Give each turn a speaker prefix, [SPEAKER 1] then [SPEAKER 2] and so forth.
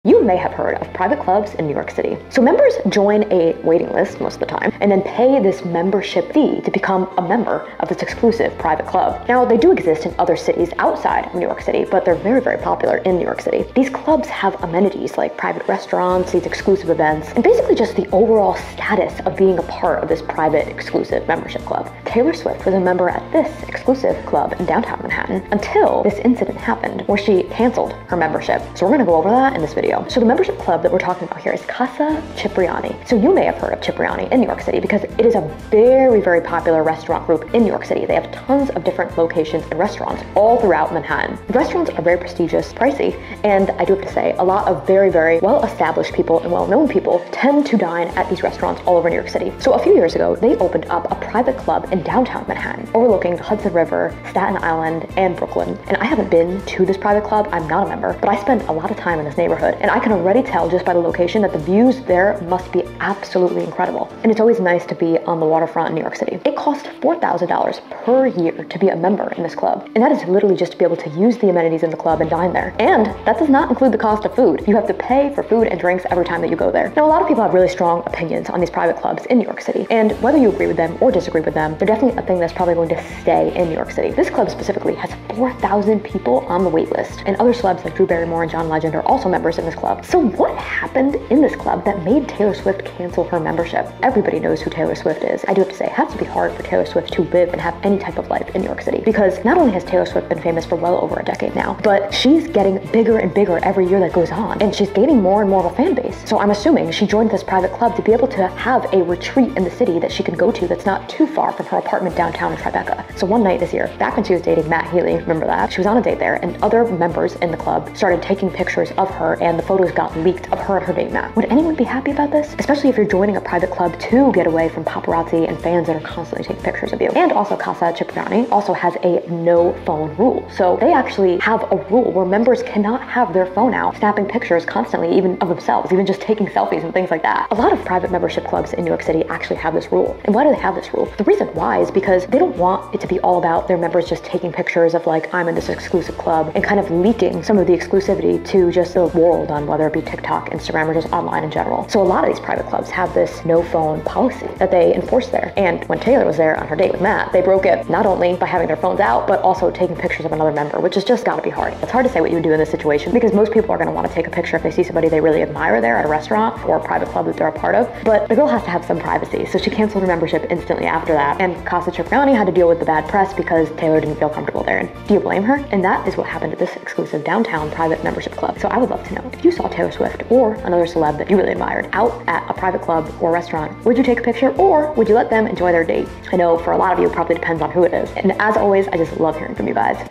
[SPEAKER 1] You may have heard of private clubs in New York City. So members join a waiting list most of the time and then pay this membership fee to become a member of this exclusive private club. Now, they do exist in other cities outside of New York City, but they're very, very popular in New York City. These clubs have amenities like private restaurants, these exclusive events, and basically just the overall status of being a part of this private exclusive membership club. Taylor Swift was a member at this exclusive club in downtown Manhattan until this incident happened where she canceled her membership. So we're gonna go over that in this video. So the membership club that we're talking about here is Casa Cipriani. So you may have heard of Cipriani in New York City because it is a very, very popular restaurant group in New York City. They have tons of different locations and restaurants all throughout Manhattan. The restaurants are very prestigious, pricey, and I do have to say, a lot of very, very well-established people and well-known people tend to dine at these restaurants all over New York City. So a few years ago, they opened up a private club in downtown Manhattan, overlooking the Hudson River, Staten Island, and Brooklyn. And I haven't been to this private club, I'm not a member, but I spend a lot of time in this neighborhood, and I can already tell just by the location that the views there must be absolutely incredible. And it's always nice to be on the waterfront in New York City. It costs $4,000 per year to be a member in this club. And that is literally just to be able to use the amenities in the club and dine there. And that does not include the cost of food. You have to pay for food and drinks every time that you go there. Now, a lot of people have really strong opinions on these private clubs in New York City. And whether you agree with them or disagree with them, they're definitely a thing that's probably going to stay in New York City. This club specifically has 4,000 people on the wait list. And other celebs like Drew Barrymore and John Legend are also members in this club. So what happened in this club that made Taylor Swift cancel her membership? Everybody knows who Taylor Swift is. I do have to say, it has to be hard for Taylor Swift to live and have any type of life in New York City, because not only has Taylor Swift been famous for well over a decade now, but she's getting bigger and bigger every year that goes on, and she's gaining more and more of a fan base. So I'm assuming she joined this private club to be able to have a retreat in the city that she can go to that's not too far from her apartment downtown in Tribeca. So one night this year, back when she was dating Matt Healy, remember that? She was on a date there, and other members in the club started taking pictures of her, and the photos got leaked of her and her date Matt. Would anyone be happy about this? Especially if you're joining a private club to get away from paparazzi and fans that are constantly taking pictures of you. And also Casa Cipriani also has a no phone rule. So they actually have a rule where members cannot have their phone out snapping pictures constantly, even of themselves, even just taking selfies and things like that. A lot of private membership clubs in New York City actually have this rule. And why do they have this rule? The reason why is because they don't want it to be all about their members just taking pictures of like, I'm in this exclusive club, and kind of leaking some of the exclusivity to just the world on whether it be TikTok, Instagram, or just online in general. So a lot of these private clubs have this no phone policy that they enforce there. And when Taylor was there on her date with Matt, they broke it not only by having their phones out, but also taking pictures of another member, which has just gotta be hard. It's hard to say what you would do in this situation because most people are gonna wanna take a picture if they see somebody they really admire there at a restaurant or a private club that they're a part of. But the girl has to have some privacy. So she canceled her membership instantly after that. And Casa Cipriani had to deal with the bad press because Taylor didn't feel comfortable there. And do you blame her? And that is what happened at this exclusive downtown private membership club. So I would love to know, if you saw Taylor Swift or another celeb that you really admired out at a private club or restaurant, would you take a picture or would you let them enjoy their date? I know for a lot of you, it probably depends on who it is. And as always, I just love hearing from you guys.